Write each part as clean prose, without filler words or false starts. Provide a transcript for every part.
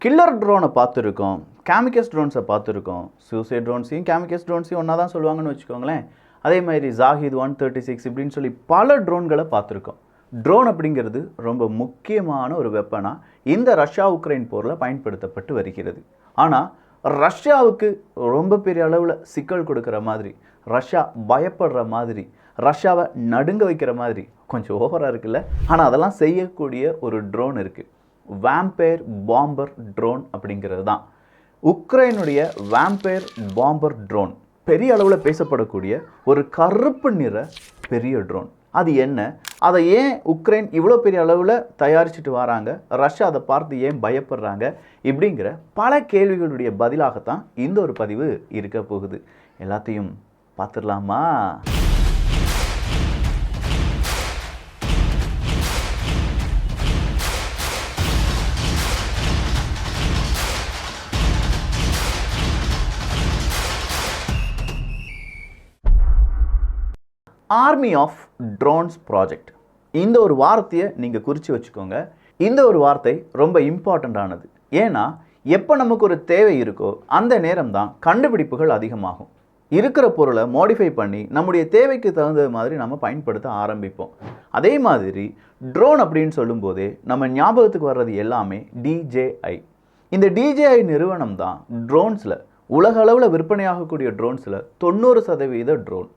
Killer ட்ரோனை பார்த்துருக்கோம், கேமிகஸ் ட்ரோன்ஸை பார்த்துருக்கோம். Suicide ட்ரோன்ஸையும் கேமிகஸ் ட்ரோன்ஸையும் ஒன்றா தான் சொல்லுவாங்கன்னு வச்சுக்கோங்களேன். அதே மாதிரி ஜாகித் 136 இப்படின்னு சொல்லி பல ட்ரோன்களை பார்த்துருக்கோம். ட்ரோன் அப்படிங்கிறது ரொம்ப முக்கியமான ஒரு வெப்பனாக இந்த ரஷ்யா உக்ரைன் போரில் பயன்படுத்தப்பட்டு வருகிறது. ஆனால் ரஷ்யாவுக்கு ரொம்ப பெரிய அளவில் சிக்கல் கொடுக்குற மாதிரி, ரஷ்யா பயப்படுற மாதிரி, ரஷ்யாவை நடுங்க வைக்கிற மாதிரி கொஞ்சம் ஓவராக இருக்குல்ல. ஆனால் அதெல்லாம் செய்யக்கூடிய ஒரு ட்ரோன் இருக்குது. வேம்பயர் பாம்பர் ட்ரோன் அப்படிங்கிறது தான் உக்ரைனுடைய வேம்பயர் பாம்பர் ட்ரோன். பெரிய அளவில் பேசப்படக்கூடிய ஒரு கருப்பு நிற பெரிய ட்ரோன். அது என்ன, அதை ஏன் உக்ரைன் இவ்வளோ பெரிய அளவில் தயாரிச்சுட்டு வராங்க, ரஷ்யா அதை பார்த்து ஏன் பயப்படுறாங்க, இப்படிங்கிற பல கேள்விகளுடைய பதிலாகத்தான் இந்த ஒரு பதிவு இருக்க போகுது. எல்லாத்தையும் பார்த்துடலாமா? ஆர்மி ஆஃப் ட்ரோன்ஸ் ப்ராஜெக்ட், இந்த ஒரு வார்த்தையை நீங்கள் குறித்து வச்சுக்கோங்க. இந்த ஒரு வார்த்தை ரொம்ப இம்பார்ட்டண்ட்டானது. ஏன்னா எப்போ நமக்கு ஒரு தேவை இருக்கோ அந்த நேரம் தான் கண்டுபிடிப்புகள் அதிகமாகும். இருக்கிற பொருளை மாடிஃபை பண்ணி நம்முடைய தேவைக்கு தகுந்த மாதிரி நம்ம பயன்படுத்த ஆரம்பிப்போம். அதே மாதிரி ட்ரோன் அப்படின்னு சொல்லும்போதே நம்ம ஞாபகத்துக்கு வர்றது எல்லாமே DJI. இந்த DJI நிறுவனம் தான் ட்ரோன்ஸில், உலக அளவில் விற்பனையாகக்கூடிய ட்ரோன்ஸில் 90% ட்ரோன்.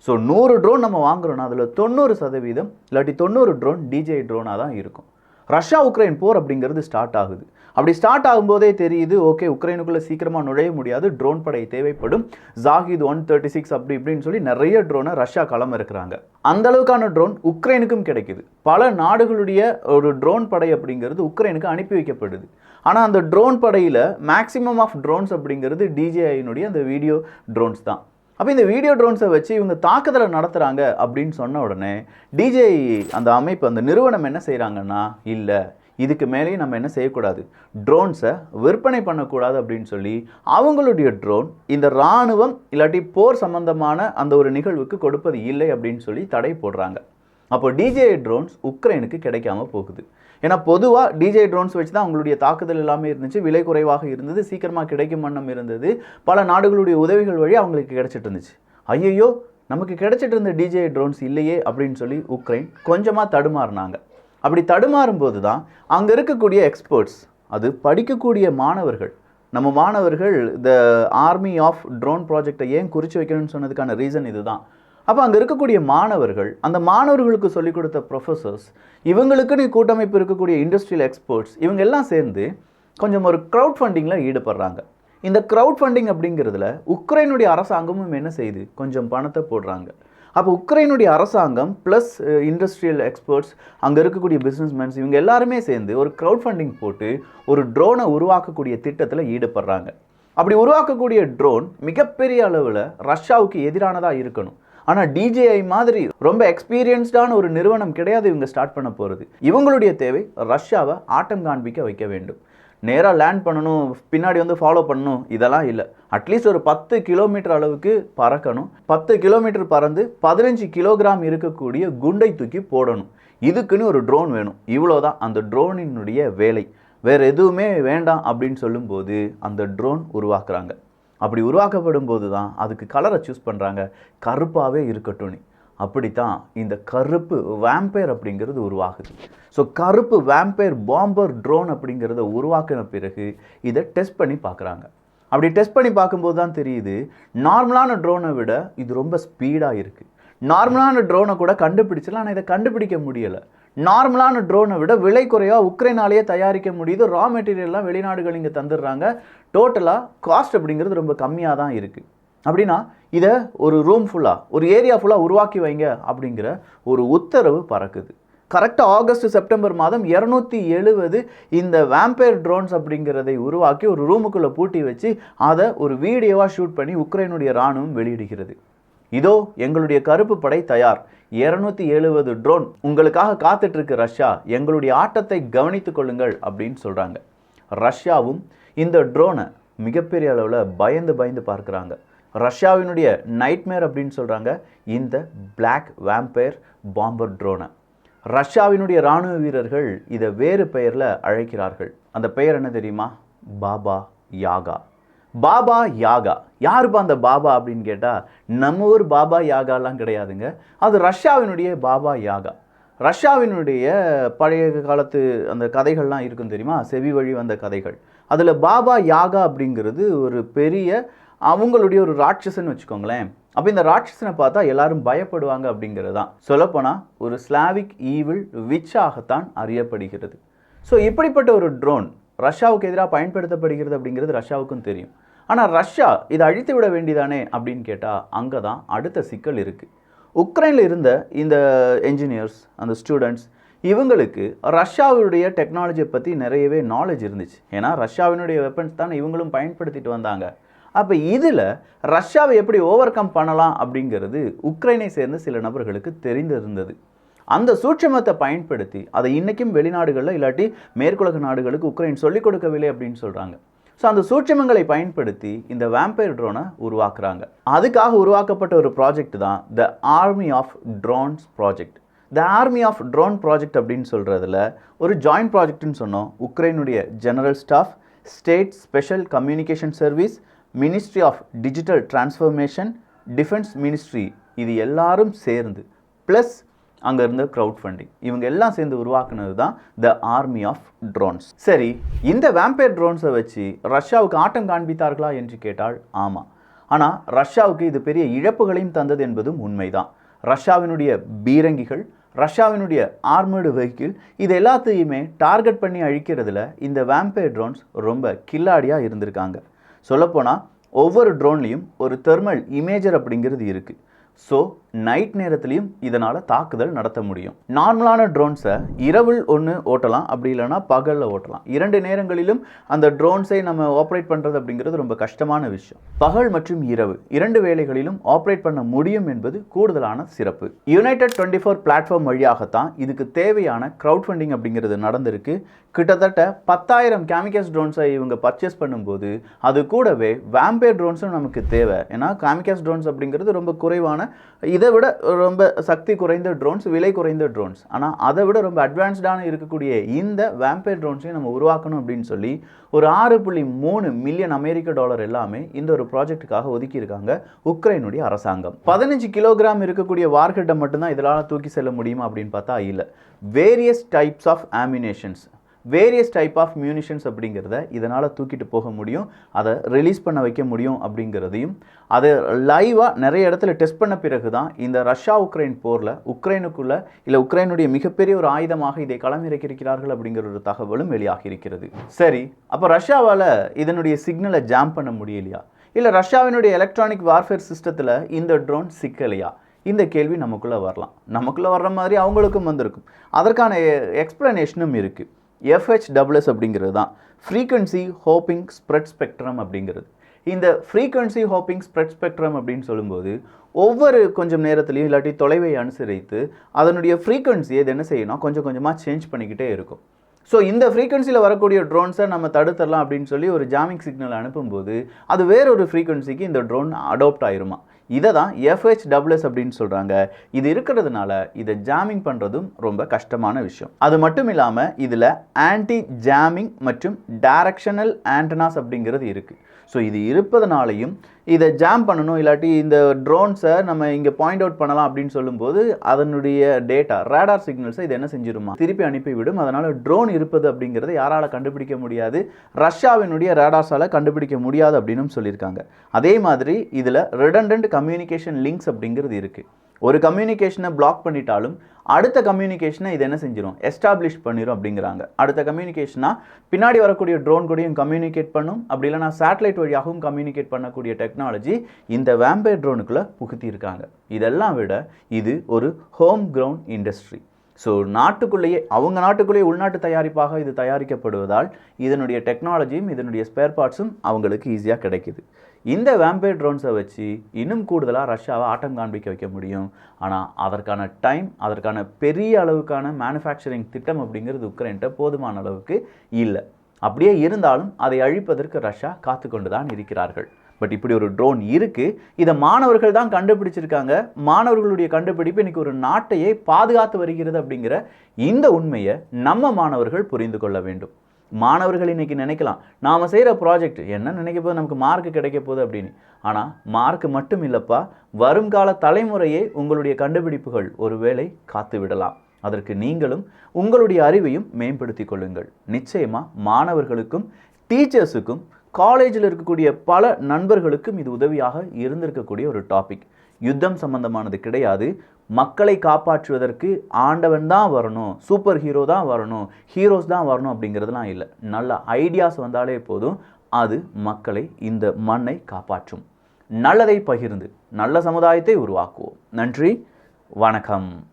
ஸோ 100 ட்ரோன் நம்ம வாங்குறோன்னா அதில் 90% இல்லாட்டி 90 ட்ரோன் DJI ட்ரோனாக தான் இருக்கும். ரஷ்யா உக்ரைன் போர் அப்படிங்கிறது ஸ்டார்ட் ஆகுது. அப்படி ஸ்டார்ட் ஆகும்போதே தெரியுது, ஓகே உக்ரைனுக்குள்ளே சீக்கிரமாக நுழைய முடியாது, ட்ரோன் படை தேவைப்படும். ஜாகித் 136 அப்படி இப்படின்னு சொல்லி நிறைய ட்ரோனை ரஷ்யா களம் இருக்கிறாங்க. அந்த அளவுக்கான ட்ரோன் உக்ரைனுக்கும் கிடைக்குது. பல நாடுகளுடைய ஒரு ட்ரோன் படை அப்படிங்கிறது உக்ரைனுக்கு அனுப்பி வைக்கப்படுது. ஆனால் அந்த ட்ரோன் படையில் மேக்ஸிமம் ஆஃப் ட்ரோன்ஸ் அப்படிங்கிறது DJIனுடைய அந்த வீடியோ ட்ரோன்ஸ் தான். அப்போ இந்த வீடியோ ட்ரோன்ஸை வச்சு இவங்க தாக்குதலை நடத்துகிறாங்க அப்படின்னு சொன்ன உடனே DJI அந்த அமைப்பு, அந்த நிறுவனம் என்ன செய்கிறாங்கன்னா, இல்லை இதுக்கு மேலேயும் நம்ம என்ன செய்யக்கூடாது, ட்ரோன்ஸை விற்பனை பண்ணக்கூடாது அப்படின்னு சொல்லி அவங்களுடைய ட்ரோன் இந்த இராணுவம் இல்லாட்டி போர் சம்பந்தமான அந்த ஒரு நிகழ்வுக்கு கொடுப்பது இல்லை அப்படின்னு சொல்லி தடை போடுறாங்க. அப்போ DJI ட்ரோன்ஸ் உக்ரைனுக்கு கிடைக்காம போகுது. ஏன்னா பொதுவாக DJI ட்ரோன்ஸ் வச்சு தான் அவங்களுடைய தாக்குதல் எல்லாமே இருந்துச்சு. விலை குறைவாக இருந்தது, சீக்கிரமாக கிடைக்கும் வண்ணம் இருந்தது. பல நாடுகளுடைய உதவிகள் வழி அவங்களுக்கு கிடைச்சிட்டு இருந்துச்சு. ஐயையோ நமக்கு கிடைச்சிட்டு இருந்த DJI ட்ரோன்ஸ் இல்லையே அப்படின்னு சொல்லி உக்ரைன் கொஞ்சமாக தடுமாறினாங்க. அப்படி தடுமாறும்போது தான் அங்கே இருக்கக்கூடிய எக்ஸ்பர்ட்ஸ், அது படிக்கக்கூடிய மாணவர்கள், நம்ம மாணவர்கள் இந்த ஆர்மி ஆஃப் ட்ரோன் ப்ராஜெக்டை ஏன் குறித்து வைக்கணும்னு சொன்னதுக்கான ரீசன் இதுதான். அப்போ அங்கே இருக்கக்கூடிய மாணவர்கள், அந்த மாணவர்களுக்கு சொல்லிக் கொடுத்த ப்ரொஃபஸர்ஸ், இவங்களுக்குன்னு கூட்டமைப்பு இருக்கக்கூடிய இண்டஸ்ட்ரியல் எக்ஸ்பர்ட்ஸ், இவங்க எல்லாம் சேர்ந்து கொஞ்சம் ஒரு க்ரௌட் ஃபண்டிங்கில் ஈடுபடுறாங்க. இந்த க்ரௌட் ஃபண்டிங் அப்படிங்கிறதுல உக்ரைனுடைய அரசாங்கமும் என்ன செய்யுது, கொஞ்சம் பணத்தை போடுறாங்க. அப்போ உக்ரைனுடைய அரசாங்கம் ப்ளஸ் இண்டஸ்ட்ரியல் எக்ஸ்பர்ட்ஸ், அங்கே இருக்கக்கூடிய பிஸ்னஸ்மேன்ஸ், இவங்க எல்லாருமே சேர்ந்து ஒரு க்ரௌட் ஃபண்டிங் போட்டு ஒரு ட்ரோனை உருவாக்கக்கூடிய திட்டத்தில் ஈடுபடுறாங்க. அப்படி உருவாக்கக்கூடிய ட்ரோன் மிகப்பெரிய அளவில் ரஷ்யாவுக்கு எதிரானதாக இருக்கணும். ஆனால் DJI மாதிரி ரொம்ப எக்ஸ்பீரியன்ஸ்டான ஒரு நிறுவனம் கிடையாது இவங்க ஸ்டார்ட் பண்ண போகிறது. இவங்களுடைய தேவை ரஷ்யாவை ஆட்டம் காண்பிக்க வைக்க வேண்டும். நேராக லேண்ட் பண்ணணும், பின்னாடி ஃபாலோ பண்ணணும், இதெல்லாம் இல்லை. அட்லீஸ்ட் ஒரு 10 கிலோமீட்டர் அளவுக்கு பறக்கணும். 10 கிலோமீட்டர் பறந்து 15 கிலோகிராம் இருக்கக்கூடிய குண்டை தூக்கி போடணும். இதுக்குன்னு ஒரு ட்ரோன் வேணும். இவ்வளோதான் அந்த ட்ரோனினுடைய வேலை. வேறு எதுவுமே வேண்டாம் அப்படின்னு சொல்லும்போது அந்த ட்ரோன் உருவாக்குறாங்க. அப்படி உருவாக்கப்படும் போது தான் அதுக்கு கலரை சூஸ் பண்ணுறாங்க, கருப்பாகவே இருக்கட்டும். அப்படித்தான் இந்த கருப்பு வேம்பயர் அப்படிங்கிறது உருவாகுது. ஸோ கருப்பு வேம்பயர் பாம்பர் ட்ரோன் அப்படிங்கிறத உருவாக்கின பிறகு இதை டெஸ்ட் பண்ணி பார்க்குறாங்க. அப்படி டெஸ்ட் பண்ணி பார்க்கும்போது தான் தெரியுது, நார்மலான ட்ரோனை விட இது ரொம்ப ஸ்பீடாக இருக்குது. நார்மலான ட்ரோனை கூட கண்டுபிடிச்சலாம், ஆனால் இதை கண்டுபிடிக்க முடியலை. நார்மலான ட்ரோனை விட விலை குறைவாக உக்ரைனாலேயே தயாரிக்க முடியுது. ரா மெட்டீரியல்லாம் வெளிநாடுகள் இங்கே தந்துடுறாங்க. டோட்டலாக காஸ்ட் அப்படிங்கிறது ரொம்ப கம்மியாக தான் இருக்குது. அப்படின்னா இதை ஒரு ரூம் ஃபுல்லாக, ஒரு ஏரியா ஃபுல்லாக உருவாக்கி வைங்க அப்படிங்கிற ஒரு உத்தரவு பறக்குது. கரெக்டாக ஆகஸ்ட் செப்டம்பர் மாதம் 270 இந்த வேம்பயர் ட்ரோன்ஸ் அப்படிங்கிறதை உருவாக்கி ஒரு ரூமுக்குள்ளே பூட்டி வச்சு அதை ஒரு வீடியோவாக ஷூட் பண்ணி உக்ரைனுடைய இராணுவம் வெளியிடுகிறது. இதோ எங்களுடைய கருப்பு படை தயார், 270 ட்ரோன் உங்களுக்காக காத்துட்ருக்கு ரஷ்யா, எங்களுடைய ஆட்டத்தை கவனித்து கொள்ளுங்கள் அப்படின்னு சொல்கிறாங்க. ரஷ்யாவும் இந்த ட்ரோனை மிகப்பெரிய அளவில் பயந்து பார்க்குறாங்க. ரஷ்யாவினுடைய நைட்மேர் அப்படின்னு சொல்கிறாங்க இந்த பிளாக் வேம்பயர் பாம்பர் ட்ரோனை. ரஷ்யாவினுடைய இராணுவ வீரர்கள் இதை வேறு பெயரில் அழைக்கிறார்கள். அந்த பெயர் என்ன தெரியுமா? பாபா யாகா. பாபா யாகா யாருப்பா அந்த பாபா அப்படின்னு கேட்டால் நம்ம ஊர் பாபா யாகாலாம் கிடையாதுங்க. அது ரஷ்யாவினுடைய பாபா யாகா. ரஷ்யாவினுடைய பழைய காலத்து அந்த கதைகள்லாம் இருக்கும் தெரியுமா, செவி வழி வந்த கதைகள். அதில் பாபா யாகா அப்படிங்கிறது ஒரு பெரிய அவங்களுடைய ஒரு ராட்சசன்னு வச்சுக்கோங்களேன். அப்போ இந்த ராட்சசனை பார்த்தா எல்லாரும் பயப்படுவாங்க அப்படிங்கிறது தான். சொல்லப்போனால் ஒரு ஸ்லாவிக் ஈவில் விச்சாகத்தான் அறியப்படுகிறது. ஸோ இப்படிப்பட்ட ஒரு ட்ரோன் ரஷ்யாவுக்கு எதிராக பயன்படுத்தப்படுகிறது அப்படிங்கிறது ரஷ்யாவுக்கும் தெரியும். ஆனால் ரஷ்யா இதை அழித்து விட வேண்டியதானே அப்படின்னு கேட்டால் அங்கே தான் அடுத்த சிக்கல் இருக்குது. உக்ரைனில் இருந்த இந்த என்ஜினியர்ஸ், அந்த ஸ்டூடெண்ட்ஸ், இவங்களுக்கு ரஷ்யாவுடைய டெக்னாலஜியை பற்றி நிறையவே நாலேஜ் இருந்துச்சு. ஏன்னா ரஷ்யாவினுடைய வெப்பன்ஸ் தான் இவங்களும் பயன்படுத்திட்டு வந்தாங்க. அப்போ இதில் ரஷ்யாவை எப்படி ஓவர் கம் பண்ணலாம் அப்படிங்கிறது உக்ரைனை சேர்ந்த சில நபர்களுக்கு தெரிந்திருந்தது. அந்த சூட்சமத்தை பயன்படுத்தி அதை இன்றைக்கும் வெளிநாடுகளில் இல்லாட்டி மேற்குலக நாடுகளுக்கு உக்ரைன் சொல்லிக் கொடுக்கவில்லை அப்படின்னு சொல்கிறாங்க. ஸோ அந்த சூட்சமங்களை பயன்படுத்தி இந்த வேம்பயர் ட்ரோனை உருவாக்குறாங்க. அதுக்காக உருவாக்கப்பட்ட ஒரு ப்ராஜெக்ட் தான் the army of drones project. The army of drone project அப்படின்னு சொல்கிறதுல ஒரு ஜாயிண்ட் ப்ராஜெக்ட்னு சொன்னோம். உக்ரைனுடைய general staff, state special communication service, ministry of digital transformation, defence ministry, இது எல்லாரும் சேர்ந்து ப்ளஸ் அங்கே இருந்த க்ரௌட் ஃபண்டிங், இவங்க எல்லாம் சேர்ந்து உருவாக்குனது தான் த ஆர்மி ஆஃப் ட்ரோன்ஸ். சரி, இந்த வேம்பயர் ட்ரோன்ஸை வச்சு ரஷ்யாவுக்கு ஆட்டம் காண்பித்தார்களா என்று கேட்டால் ஆமாம். ஆனால் ரஷ்யாவுக்கு இது பெரிய இழப்புகளையும் தந்தது என்பதும் உண்மைதான். ரஷ்யாவினுடைய பீரங்கிகள், ரஷ்யாவினுடைய ஆர்மர்டு வெஹிக்கிள், இது எல்லாத்தையுமே டார்கெட் பண்ணி அழிக்கிறதுல இந்த வேம்பயர் ட்ரோன்ஸ் ரொம்ப கில்லாடியாக இருந்திருக்காங்க. சொல்லப்போனால் ஒவ்வொரு ட்ரோன்லேயும் ஒரு தெர்மல் இமேஜர் அப்படிங்கிறது இருக்குது. ஸோ நைட் நேரத்துலையும் இதனால் தாக்குதல் நடத்த முடியும். நார்மலான ட்ரோன்ஸை இரவில் ஒன்று ஓட்டலாம், அப்படி இல்லைனா பகலில் ஓட்டலாம். 2 நேரங்களிலும் அந்த ட்ரோன்ஸை நம்ம ஆப்ரேட் பண்ணுறது அப்படிங்கிறது ரொம்ப கஷ்டமான விஷயம். பகல் மற்றும் இரவு 2 வேளைகளிலும் ஆப்ரேட் பண்ண முடியும் என்பது கூடுதலான சிறப்பு. யுனைடெட் 24 பிளாட்ஃபார்ம் வழியாகத்தான் இதுக்கு தேவையான க்ரௌட் ஃபண்டிங் அப்படிங்கிறது நடந்திருக்கு. கிட்டத்தட்ட 10,000 கேமிகேஸ் ட்ரோன்ஸை இவங்க பர்ச்சேஸ் பண்ணும்போது அது கூடவே வேம்பயர் ட்ரோன்ஸும் நமக்கு தேவை. ஏன்னா கேமிகேஸ் ட்ரோன்ஸ் அப்படிங்கிறது ரொம்ப குறைவான, இதை விட ரொம்ப சக்தி குறைந்த ட்ரோன்ஸ், விலை குறைந்த ட்ரோன்ஸ். ஆனால் அதை விட ரொம்ப அட்வான்ஸ்டான இருக்கக்கூடிய இந்த வேம்பயர் ட்ரோன்ஸையும் நம்ம உருவாக்கணும் அப்படின்னு சொல்லி ஒரு $6.3 மில்லியன் அமெரிக்க டாலர் எல்லாமே இந்த ஒரு ப்ராஜெக்டுக்காக ஒதுக்கியிருக்காங்க உக்ரைனுடைய அரசாங்கம். 15 கிலோகிராம் இருக்கக்கூடிய வார்ஹெட்டை மட்டும்தான் இதனால் தூக்கி செல்ல முடியுமா அப்படின்னு பார்த்தா இல்லை. Various types of ammunitions, various type of munitions அப்படிங்கிறத இதனால் தூக்கிட்டு போக முடியும், அதை ரிலீஸ் பண்ண வைக்க முடியும் அப்படிங்கிறதையும் அதை லைவாக நிறைய இடத்துல டெஸ்ட் பண்ண பிறகு தான் இந்த ரஷ்யா உக்ரைன் போரில் உக்ரைனுக்குள்ளே இல்லை உக்ரைனுடைய மிகப்பெரிய ஒரு ஆயுதமாக இதை களமிறக்கியிருக்கிறார்கள் அப்படிங்கிற ஒரு தகவலும் வெளியாகி இருக்கிறது. சரி, அப்போ ரஷ்யாவால் இதனுடைய சிக்னலை ஜாம் பண்ண முடியலையா, இல்லை ரஷ்யாவினுடைய எலக்ட்ரானிக் வார்ஃபேர் சிஸ்டத்தில் இந்த ட்ரோன் சிக்கலையா? இந்த கேள்வி நமக்குள்ளே வரலாம். நமக்குள்ளே வர்ற மாதிரி அவங்களுக்கும் வந்திருக்கும். அதற்கான எக்ஸ்பிளனேஷனும் இருக்குது. FHSS அப்படிங்கிறது தான் ஃப்ரீக்வன்சி ஹோப்பிங் ஸ்ப்ரெட் ஸ்பெக்ட்ரம் அப்படிங்கிறது. இந்த ஃப்ரீக்வன்சி ஹோப்பிங் ஸ்ப்ரெட் ஸ்பெக்ட்ரம் அப்படின்னு சொல்லும்போது ஒவ்வொரு கொஞ்சம் நேரத்துலையும் இல்லாட்டி தொலைவை அனுசரித்து அதனுடைய ஃப்ரீக்வன்சியை இது என்ன செய்யணும், கொஞ்சம் கொஞ்சமாக சேஞ்ச் பண்ணிக்கிட்டே இருக்கும். ஸோ இந்த ஃப்ரீக்வன்சியில் வரக்கூடிய ட்ரோன்ஸை நம்ம தடுத்துடலாம் அப்படின்னு சொல்லி ஒரு ஜாமிங் சிக்னல் அனுப்பும்போது அது வேறொரு ஃப்ரீக்வன்சிக்கு இந்த ட்ரோன் அடாப்ட் ஆயிருமா. இதை தான் FHSS அப்படின்னு சொல்கிறாங்க. இது இருக்கிறதுனால இதை ஜாமிங் பண்ணுறதும் ரொம்ப கஷ்டமான விஷயம். அது மட்டும் இல்லாமல் இதில் ஆன்டி ஜாமிங் மற்றும் டைரக்ஷனல் ஆண்டனாஸ் அப்படிங்கிறது இருக்குது. ஸோ இது இருப்பதனாலையும் இதை ஜாம் பண்ணணும் இல்லாட்டி இந்த ட்ரோன்ஸை நம்ம இங்கே பாயிண்ட் அவுட் பண்ணலாம் அப்படின்னு சொல்லும்போது அதனுடைய டேட்டா ரேடார் சிக்னல்ஸை இது என்ன செஞ்சிருமா, திருப்பி அனுப்பிவிடும். அதனால் ட்ரோன் இருப்பது அப்படிங்கிறத யாரால் கண்டுபிடிக்க முடியாது, ரஷ்யாவினுடைய ரேடார்ஸால் கண்டுபிடிக்க முடியாது அப்படின்னு சொல்லியிருக்காங்க. அதே மாதிரி இதில் ரிடண்டன்ட் கம்யூனிகேஷன் லிங்க்ஸ் அப்படிங்கிறது இருக்குது. ஒரு கம்யூனிகேஷனை பிளாக் பண்ணிட்டாலும் அடுத்த கம்யூனிகேஷனை இது என்ன செஞ்சிடும், எஸ்டாப்ளிஷ் பண்ணிடும் அப்படிங்கிறாங்க. அடுத்த கம்யூனிகேஷனாக பின்னாடி வரக்கூடிய ட்ரோன் கூடயும் கம்யூனிகேட் பண்ணும், அப்படி இல்லைனா சேட்டலைட் வழியாகவும் கம்யூனிகேட் பண்ணக்கூடிய டெக்னாலஜி இந்த வேம்பயர் ட்ரோனுக்குள்ளே புகுத்தியிருக்காங்க. இதெல்லாம் விட இது ஒரு ஹோம் கிரவுண்ட் இண்டஸ்ட்ரி. ஸோ நாட்டுக்குள்ளேயே அவங்க நாட்டுக்குள்ளேயே உள்நாட்டு தயாரிப்பாக இது தயாரிக்கப்படுவதால் இதனுடைய டெக்னாலஜியும் இதனுடைய ஸ்பேர் பார்ட்ஸும் அவங்களுக்கு ஈஸியாக கிடைக்குது. இந்த வேம்பயர் ட்ரோன்ஸை வச்சு இன்னும் கூடுதலாக ரஷ்யாவை ஆட்டம் காண்பிக்க வைக்க முடியும். ஆனால் அதற்கான டைம், அதற்கான பெரிய அளவுக்கான மேனுஃபேக்சரிங் திட்டம் அப்படிங்கிறது உக்ரைன்கிட்ட போதுமான அளவுக்கு இல்லை. அப்படியே இருந்தாலும் அதை அழிப்பதற்கு ரஷ்யா காத்து கொண்டு தான் இருக்கிறார்கள். பட் இப்படி ஒரு ட்ரோன் இருக்குது, இதை மாணவர்கள் தான் கண்டுபிடிச்சிருக்காங்க. மாணவர்களுடைய கண்டுபிடிப்பு இன்றைக்கி ஒரு நாட்டையே பாதுகாத்து வருகிறது அப்படிங்கிற இந்த உண்மையை நம்ம மாணவர்கள் புரிந்து கொள்ள வேண்டும். மாணவர்கள் இன்னைக்கு நினைக்கலாம் நாம் செய்கிற ப்ராஜெக்ட் என்ன நினைக்க போது நமக்கு மார்க் கிடைக்க போகுது அப்படின்னு. ஆனால் மார்க் மட்டும் இல்லைப்பா, வருங்கால தலைமுறையே உங்களுடைய கண்டுபிடிப்புகள் ஒருவேளை காத்து விடலாம். அதற்கு நீங்களும் உங்களுடைய அறிவையும் மேம்படுத்தி கொள்ளுங்கள். நிச்சயமாக மாணவர்களுக்கும் டீச்சர்ஸுக்கும் காலேஜில் இருக்கக்கூடிய பல நண்பர்களுக்கும் இது உதவியாக இருந்திருக்கக்கூடிய ஒரு டாபிக். யுத்தம் சம்பந்தமானது கிடையாது. மக்களை காப்பாற்றுவதற்கு ஆண்டவன் தான் வரணும், சூப்பர் ஹீரோ தான் வரணும், ஹீரோஸ் தான் வரணும் அப்படிங்கிறதுலாம் இல்லை. நல்ல ஐடியாஸ் வந்தாலே போதும், அது மக்களை, இந்த மண்ணை காப்பாற்றும். நல்லதை பகிர்ந்து நல்ல சமுதாயத்தை உருவாக்குவோம். நன்றி, வணக்கம்.